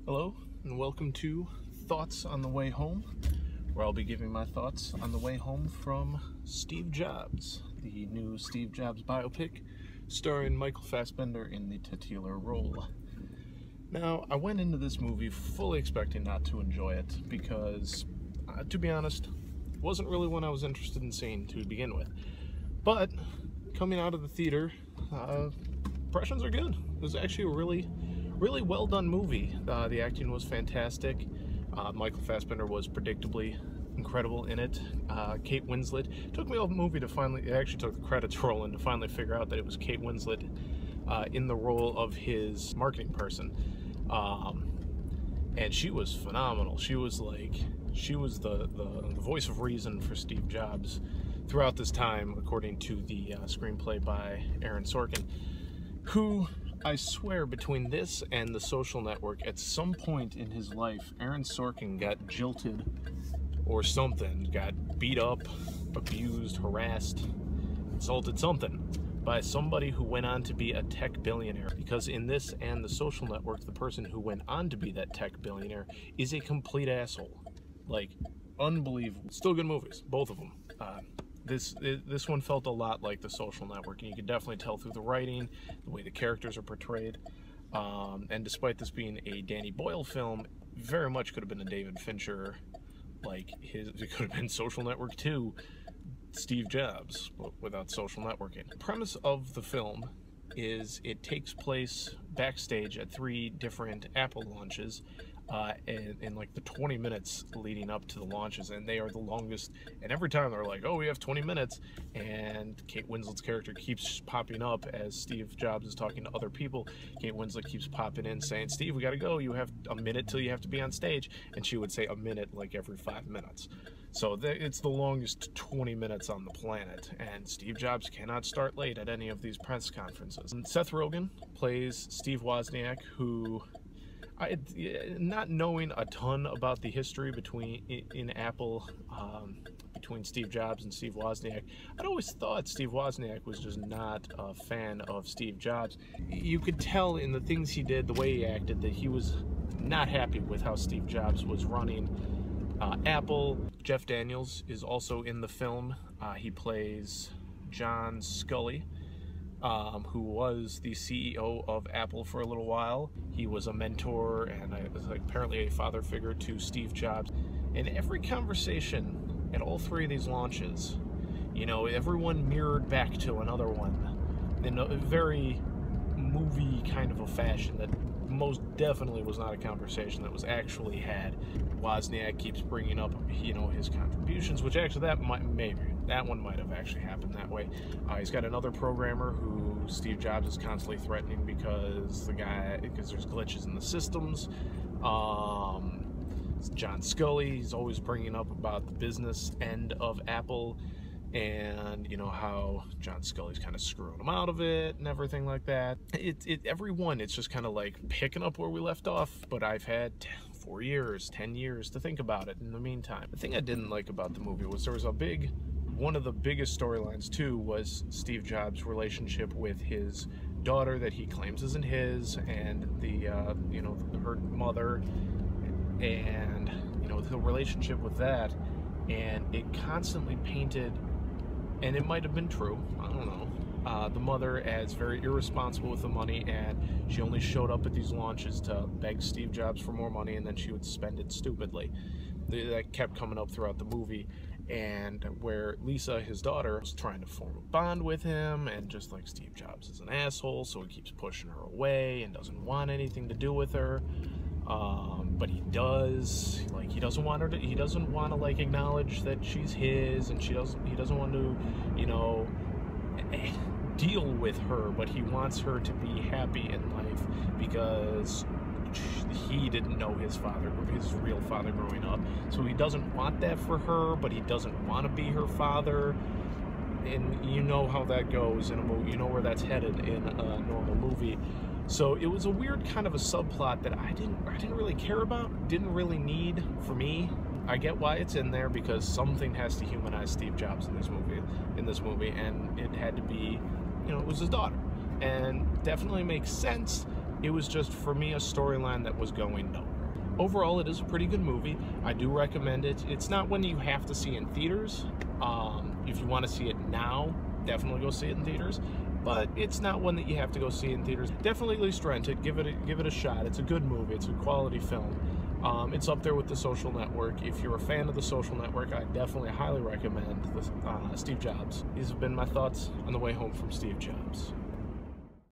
Hello, and welcome to Thoughts on the Way Home, where I'll be giving my thoughts on the way home from Steve Jobs, the new Steve Jobs biopic, starring Michael Fassbender in the titular role. Now, I went into this movie fully expecting not to enjoy it, because, to be honest, it wasn't really one I was interested in seeing to begin with. But, coming out of the theater, impressions are good. It was actually a really well done movie. The acting was fantastic. Michael Fassbender was predictably incredible in it. Kate Winslet. Took me a movie to finally, it actually took the credits rolling to finally figure out that it was Kate Winslet in the role of his marketing person. And she was phenomenal. She was the voice of reason for Steve Jobs throughout this time, according to the screenplay by Aaron Sorkin, who, I swear, between this and The Social Network, at some point in his life, Aaron Sorkin got jilted or something, got beat up, abused, harassed, insulted, something, by somebody who went on to be a tech billionaire. Because in this and The Social Network, the person who went on to be that tech billionaire is a complete asshole. Like, unbelievable. Still good movies, both of them. This one felt a lot like The Social Network, and you can definitely tell through the writing, the way the characters are portrayed. And despite this being a Danny Boyle film, very much could have been a David Fincher, it could have been Social Network 2, Steve Jobs, but without social networking. The premise of the film is it takes place backstage at 3 different Apple launches, in like the 20 minutes leading up to the launches, and they are the longest, and every time they're like, oh, we have 20 minutes, and Kate Winslet's character keeps popping up as Steve Jobs is talking to other people. Kate Winslet keeps popping in saying, Steve, we gotta go, you have a minute till you have to be on stage, and she would say a minute like every 5 minutes. So it's the longest 20 minutes on the planet, and Steve Jobs cannot start late at any of these press conferences. And Seth Rogen plays Steve Wozniak, who, not knowing a ton about the history in Apple, between Steve Jobs and Steve Wozniak, I'd always thought Steve Wozniak was just not a fan of Steve Jobs. You could tell in the things he did, the way he acted, that he was not happy with how Steve Jobs was running Apple. Jeff Daniels is also in the film. He plays John Sculley, who was the CEO of Apple for a little while. He was a mentor and apparently a father figure to Steve Jobs. In every conversation at all 3 of these launches, you know, everyone mirrored back to another one in a very movie kind of a fashion that most definitely was not a conversation that was actually had. Wozniak keeps bringing up, you know, his contributions, which actually that one might have actually happened that way. He's got another programmer who Steve Jobs is constantly threatening because there's glitches in the systems. John Sculley, he's always bringing up about the business end of Apple, and you know how John Sculley's kind of screwing him out of it and everything like that. Everyone, it's just kind of like picking up where we left off, but I've had 4 years, 10 years to think about it in the meantime. The thing I didn't like about the movie was one of the biggest storylines too was Steve Jobs' relationship with his daughter that he claims isn't his, and her mother, and you know, the relationship with that. And it constantly painted, and it might have been true, I don't know, the mother as very irresponsible with the money, and she only showed up at these launches to beg Steve Jobs for more money, and then she would spend it stupidly. That kept coming up throughout the movie, and where Lisa, his daughter, was trying to form a bond with him, and just like Steve Jobs is an asshole, so he keeps pushing her away and doesn't want anything to do with her. But he does, like, he doesn't want to like acknowledge that she's his, and he doesn't want to, you know, deal with her, but he wants her to be happy in life because he didn't know his real father growing up. So he doesn't want that for her, but he doesn't want to be her father. And you know how that goes in a movie, you know where that's headed in a normal movie. So it was a weird kind of a subplot that I didn't really care about, didn't really need for me. I get why it's in there because something has to humanize Steve Jobs in this movie, and it had to be, you know, it was his daughter, and definitely makes sense. It was just, for me, a storyline that was going nowhere. overall, it is a pretty good movie. I do recommend it. It's not one you have to see in theaters. If you want to see it now, definitely go see it in theaters. But it's not one that you have to go see in theaters. Definitely at least rent it. Give it a shot. It's a good movie. It's a quality film. It's up there with The Social Network. If you're a fan of The Social Network, I definitely highly recommend Steve Jobs. These have been my thoughts on the way home from Steve Jobs.